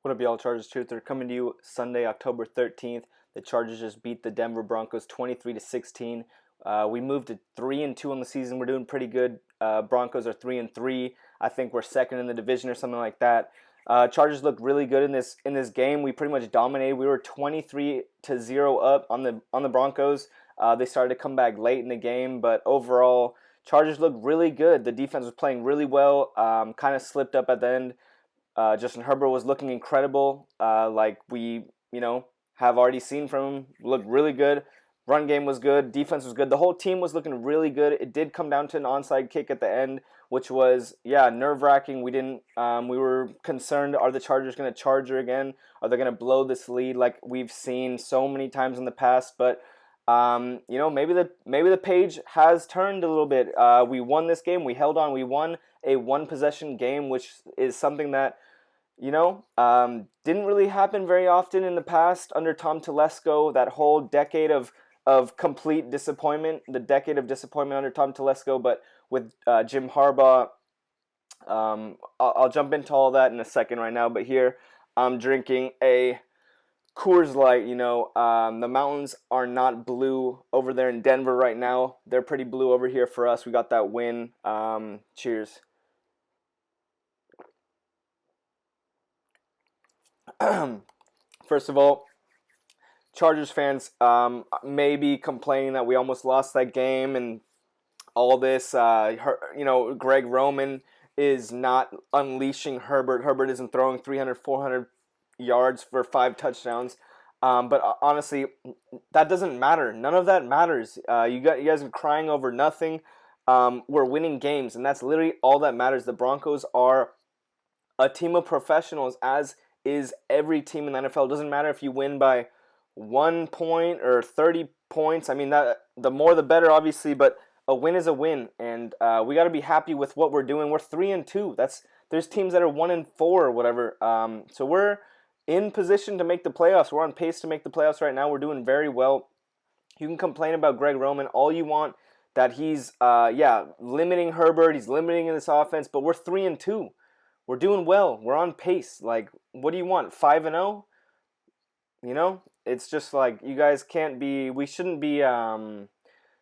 What up, y'all? Chargers Truth. They're coming to you Sunday, October 13th. The Chargers just beat the Denver Broncos 23-16. We moved to 3-2 on the season. We're doing pretty good. Broncos are 3-3. I think we're second in the division or something like that. Chargers looked really good in this game. We pretty much dominated. We were 23-0 up on the Broncos. They started to come back late in the game, but overall, Chargers looked really good. The defense was playing really well. Kind of slipped up at the end. Justin Herbert was looking incredible, like we, have already seen from him. Looked really good. Run game was good. Defense was good. The whole team was looking really good. It did come down to an onside kick at the end, which was, nerve-wracking. We were concerned, are the Chargers going to charge her again? Are they going to blow this lead like we've seen so many times in the past? But maybe the page has turned a little bit. We won this game. We held on. We won a one-possession game, which is something that, didn't really happen very often in the past under Tom Telesco. That whole decade of complete disappointment, the decade of disappointment under Tom Telesco. But with Jim Harbaugh, I'll jump into all that in a second right now. But here, I'm drinking a Coors Light. The mountains are not blue over there in Denver right now. They're pretty blue over here for us. We got that win. Cheers. First of all, Chargers fans may be complaining that we almost lost that game and all this. Greg Roman is not unleashing Herbert. Herbert isn't throwing 300, 400 yards for 5 touchdowns. But honestly, that doesn't matter. None of that matters. You guys are crying over nothing. We're winning games, and that's literally all that matters. The Broncos are a team of professionals, as is every team in the NFL. It doesn't matter if you win by 1 point or 30 points. I mean, that the more the better, obviously, but a win is a win, and we got to be happy with what we're doing. We're 3-2. There's teams that are 1-4 or whatever. So we're in position to make the playoffs. We're on pace to make the playoffs right now. We're doing very well. You can complain about Greg Roman all you want, that he's limiting Herbert, he's limiting in this offense, but we're 3-2. We're doing well. We're on pace. Like, what do you want? 5-0? It's just like you guys can't be. We shouldn't be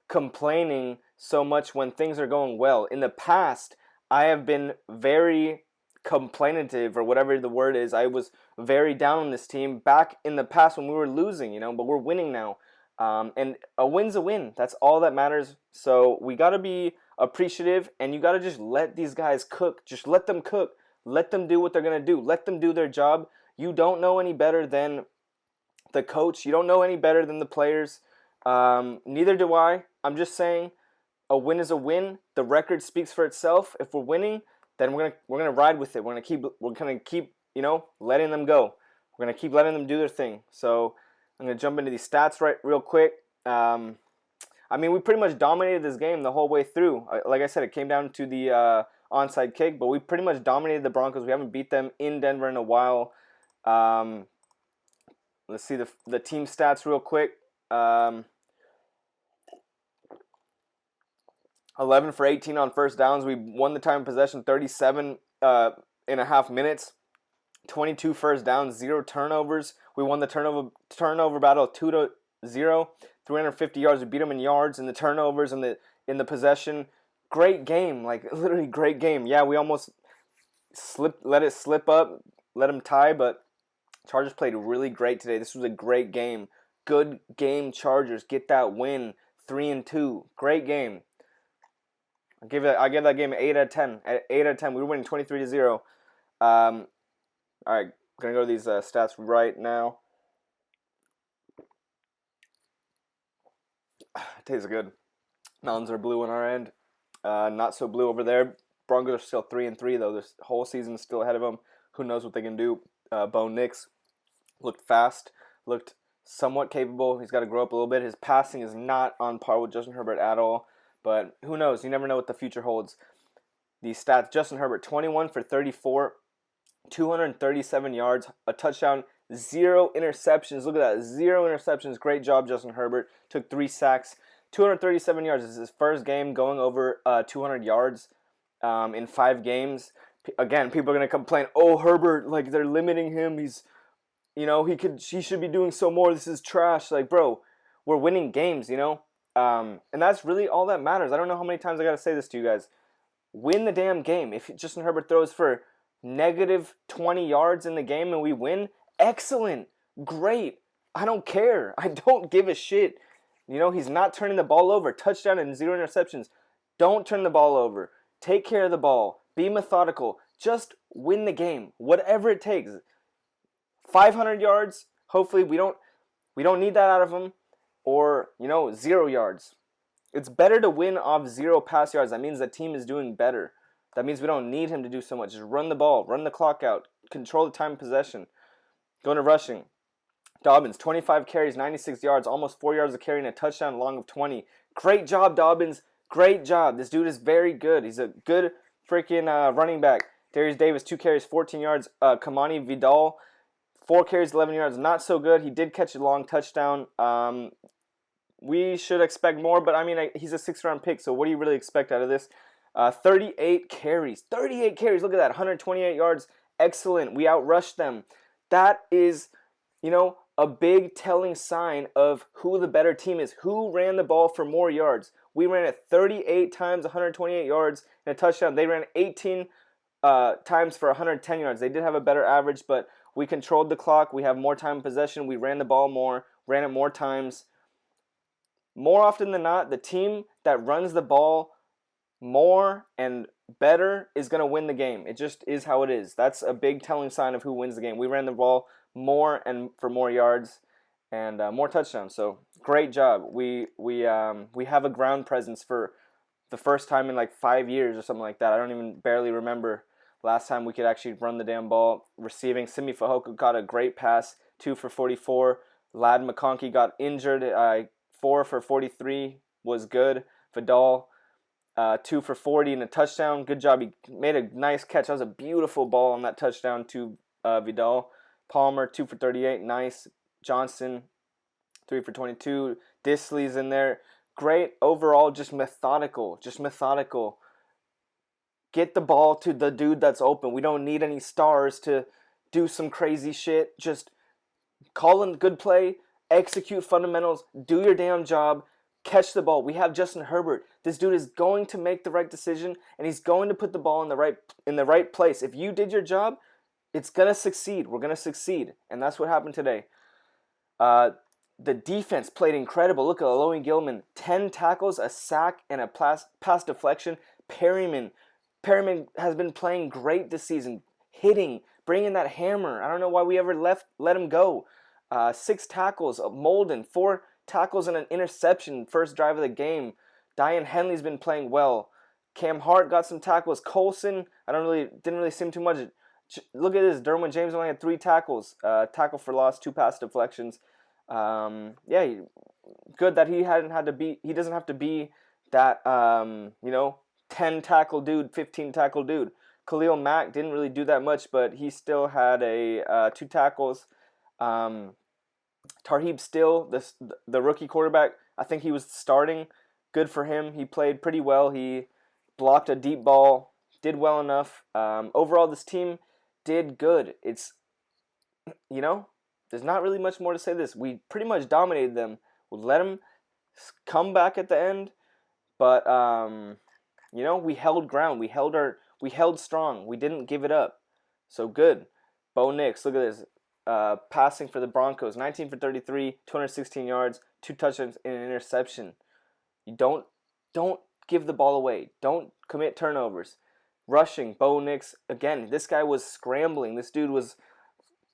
complaining so much when things are going well. In the past, I have been very complainative, or whatever the word is. I was very down on this team back in the past when we were losing, but we're winning now. And a win's a win. That's all that matters. So we got to be appreciative, and you got to just let these guys cook. Just let them cook. Let them do what they're going to do. Let them do their job. You don't know any better than the coach. You don't know any better than the players. Neither do I. I'm just saying a win is a win. The record speaks for itself. If we're winning, then we're gonna ride with it. We're gonna keep letting them go. We're gonna keep letting them do their thing. So I'm gonna jump into these stats real quick. We pretty much dominated this game the whole way through. Like I said, it came down to the onside kick, but we pretty much dominated the Broncos. We haven't beat them in Denver in a while. Let's see the team stats real quick. 11 for 18 on first downs. We won the time of possession 37 and a half minutes. 22 first downs, 0 turnovers. We won the turnover battle 2-0. 350 yards. We beat them in yards, and the turnovers, and in the possession. Great game, like literally great game. Yeah, we almost let it slip up, let them tie, but Chargers played really great today. This was a great game. Good game, Chargers. Get that win. 3-2. Great game. I give that game an 8 out of 10. 8 out of 10. We were winning 23-0. All right, gonna go to these stats right now. It tastes good. Mountains are blue on our end. Not so blue over there. Broncos are still 3-3 though. This whole season is still ahead of them. Who knows what they can do? Bo Nix looked fast, looked somewhat capable. He's got to grow up a little bit. His passing is not on par with Justin Herbert at all. But who knows? You never know what the future holds. These stats: Justin Herbert, 21 for 34, 237 yards, a touchdown, 0 interceptions. Look at that, 0 interceptions. Great job, Justin Herbert. Took 3 sacks. 237 yards. This is his first game going over 200 yards in 5 games. Again, people are gonna complain. Oh, Herbert, like they're limiting him. He should be doing so more. This is trash. Like, bro, we're winning games. And that's really all that matters. I don't know how many times I gotta say this to you guys. Win the damn game. If Justin Herbert throws for negative 20 yards in the game and we win, excellent, great. I don't care. I don't give a shit. He's not turning the ball over. Touchdown and 0 interceptions. Don't turn the ball over. Take care of the ball. Be methodical. Just win the game. Whatever it takes. 500 yards. Hopefully we don't need that out of him. Or, 0 yards. It's better to win off 0 pass yards. That means the team is doing better. That means we don't need him to do so much. Just run the ball. Run the clock out. Control the time of possession. Going to rushing. Dobbins, 25 carries, 96 yards, almost 4 yards of carry and a touchdown, long of 20. Great job, Dobbins. Great job. This dude is very good. He's a good freaking running back. Darius Davis, 2 carries, 14 yards. Kamani Vidal, 4 carries, 11 yards. Not so good. He did catch a long touchdown. We should expect more, but he's a 6th-round pick, so what do you really expect out of this? 38 carries. 38 carries. Look at that. 128 yards. Excellent. We outrushed them. That is, a big telling sign of who the better team is. Who ran the ball for more yards? We ran it 38 times, 128 yards, and a touchdown. They ran 18 times for 110 yards. They did have a better average, but we controlled the clock. We have more time in possession. We ran the ball more, ran it more times. More often than not, the team that runs the ball more and better is going to win the game. It just is how it is. That's a big telling sign of who wins the game. We ran the ball more and for more yards and more touchdowns. So great job. We have a ground presence for the first time in like 5 years or something like that. I don't even barely remember last time we could actually run the damn ball. Receiving, Simi Fehoko got a great pass, 2 for 44. Lad McConkey got injured. 4 for 43 was good. Vidal, 2 for 40 and a touchdown. Good job. He made a nice catch. That was a beautiful ball on that touchdown to Vidal. Palmer, 2 for 38. Nice. Johnson, 3 for 22. Disley's in there. Great. Overall, just methodical. Get the ball to the dude that's open. We don't need any stars to do some crazy shit. Just call in good play. Execute fundamentals. Do your damn job. Catch the ball. We have Justin Herbert. This dude is going to make the right decision, and he's going to put the ball in the right place. If you did your job, it's gonna succeed. We're gonna succeed, and that's what happened today. The defense played incredible. Look at Aloy Gilman, 10 tackles, a sack, and a pass deflection. Perryman has been playing great this season, hitting, bringing that hammer. I don't know why we ever let him go. 6 tackles. Molden, 4 tackles and an interception. First drive of the game. Diane Henley's been playing well. Cam Hart got some tackles. Colson, didn't really see him too much. Look at this. Derwin James only had 3 tackles. Tackle for loss, 2 pass deflections. Good that he doesn't have to be that 10 tackle dude, 15 tackle dude. Khalil Mack didn't really do that much, but he still had 2 tackles. Tarheeb Still, the rookie quarterback, I think he was starting. Good for him. He played pretty well. He blocked a deep ball, did well enough. Overall, this team did good. It's, there's not really much more to say this. We pretty much dominated them. We let them come back at the end, but, we held ground. We held strong. We didn't give it up. So good. Bo Nix, look at this. Passing for the Broncos, 19 for 33, 216 yards, 2 touchdowns, and an interception. You don't give the ball away. Don't commit turnovers. Rushing, Bo Nix, again, this guy was scrambling. This dude was,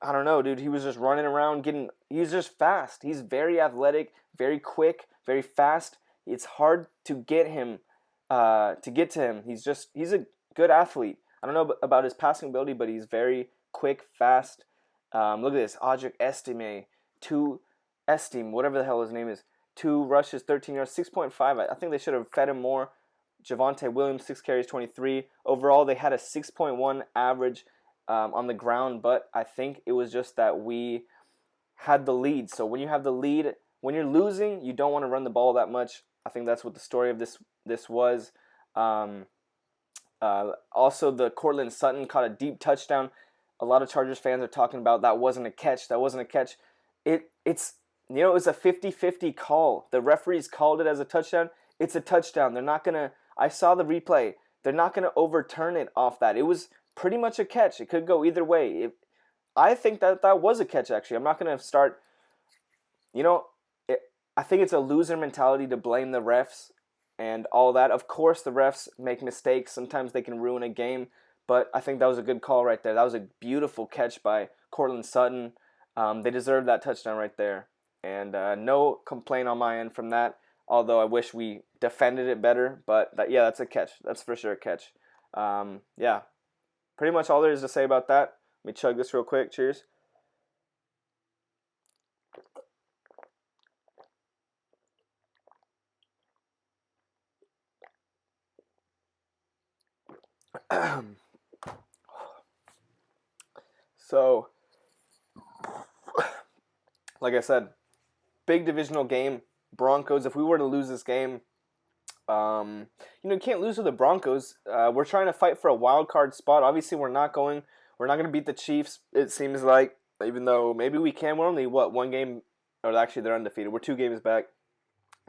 I don't know, dude. He was just running around, he was just fast. He's very athletic, very quick, very fast. It's hard to get to him. He's a good athlete. I don't know about his passing ability, but he's very quick, fast. Look at this. Audric Estime, whatever the hell his name is. 2 rushes, 13 yards, 6.5. I think they should have fed him more. Javonte Williams, 6 carries, 23. Overall, they had a 6.1 average on the ground, but I think it was just that we had the lead. So when you have the lead, when you're losing, you don't want to run the ball that much. I think that's what the story of this was. Also, the Cortland Sutton caught a deep touchdown. A lot of Chargers fans are talking about that wasn't a catch. That wasn't a catch. It's it was a 50-50 call. The referees called it as a touchdown. It's a touchdown. They're not gonna. I saw the replay. They're not gonna overturn it off that. It was pretty much a catch. It could go either way. I think that was a catch. Actually, I'm not gonna start. You know, it, I think it's a loser mentality to blame the refs and all that. Of course, the refs make mistakes. Sometimes they can ruin a game, but I think that was a good call right there. That was a beautiful catch by Cortland Sutton. They deserved that touchdown right there. And no complaint on my end from that, although I wish we defended it better. But yeah, that's a catch. That's for sure a catch. Yeah, pretty much all there is to say about that. Let me chug this real quick. Cheers. So, like I said, big divisional game. Broncos. If we were to lose this game, you can't lose to the Broncos. We're trying to fight for a wild card spot. Obviously, we're not going to beat the Chiefs. It seems like, even though maybe we can. We're only one game, or actually they're undefeated. We're 2 games back.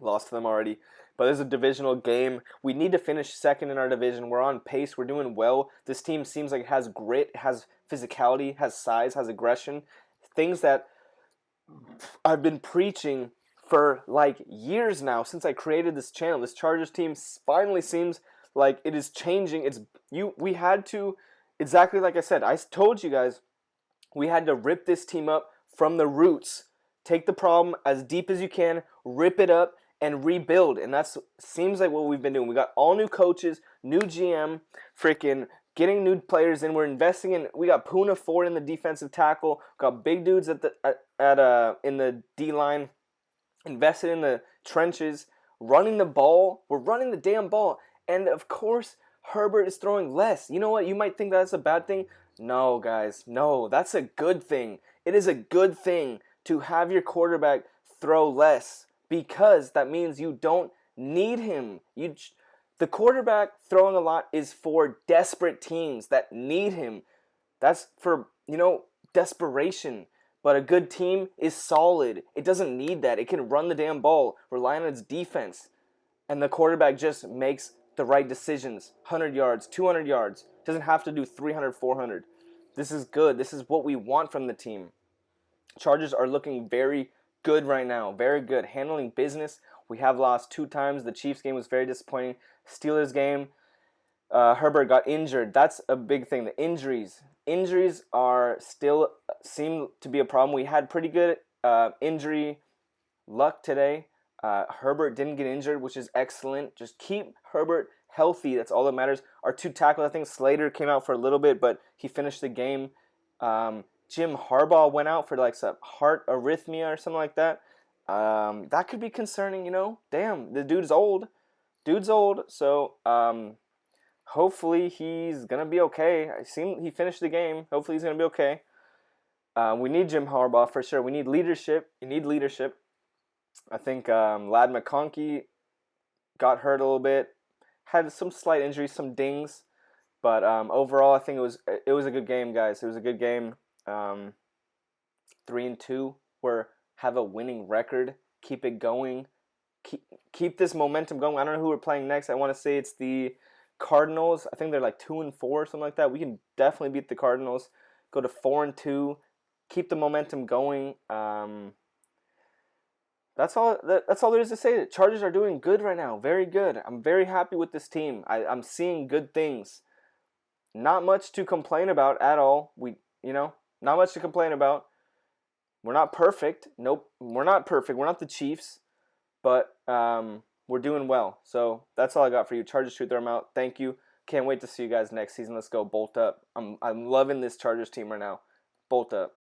Lost to them already. But this is a divisional game. We need to finish second in our division. We're on pace. We're doing well. This team seems like it has grit, has physicality, has size, has aggression. Things that I've been preaching for like years now since I created this channel. This Chargers team finally seems like it is changing. We had to, exactly like I said, I told you guys, we had to rip this team up from the roots. Take the problem as deep as you can, rip it up, and rebuild. And that seems like what we've been doing. We got all new coaches, new GM, freaking getting new players in. We're investing in. We got Puna Ford in the defensive tackle. Got big dudes in the D line. Invested in the trenches, running the ball. We're running the damn ball. And of course, Herbert is throwing less. You know what? You might think that's a bad thing. No, guys. No, that's a good thing. It is a good thing to have your quarterback throw less, because that means you don't need him. The quarterback throwing a lot is for desperate teams that need him. That's for, desperation. But a good team is solid. It doesn't need that. It can run the damn ball, rely on its defense. And the quarterback just makes the right decisions. 100 yards, 200 yards. Doesn't have to do 300, 400. This is good. This is what we want from the team. Chargers are looking very good right now. Very good. Handling business. We have lost 2 times. The Chiefs game was very disappointing. Steelers game, Herbert got injured. That's a big thing. The injuries. Injuries seem to be a problem. We had pretty good injury luck today. Herbert didn't get injured, which is excellent. Just keep Herbert healthy. That's all that matters. Our 2 tackles, I think Slater came out for a little bit, but he finished the game. Jim Harbaugh went out for like some heart arrhythmia or something like that. That could be concerning, Damn, the dude's old. So hopefully he's gonna be okay. He finished the game. Hopefully he's gonna be okay. We need Jim Harbaugh for sure. We need leadership. You need leadership. I think Lad McConkey got hurt a little bit, had some slight injuries, some dings, but overall I think it was a good game, guys. It was a good game. 3-2. Have a winning record. Keep it going. Keep this momentum going. I don't know who we're playing next. I want to say it's the Cardinals. I think they're like 2-4 or something like that. We can definitely beat the Cardinals. Go to 4-2. Keep the momentum going. That's all there is to say. The Chargers are doing good right now. Very good. I'm very happy with this team. I'm seeing good things. Not much to complain about at all. Not much to complain about. We're not perfect. Nope, we're not perfect. We're not the Chiefs, but we're doing well. So that's all I got for you. Chargers Truth, I'm out. Thank you. Can't wait to see you guys next season. Let's go. Bolt up. I'm loving this Chargers team right now. Bolt up.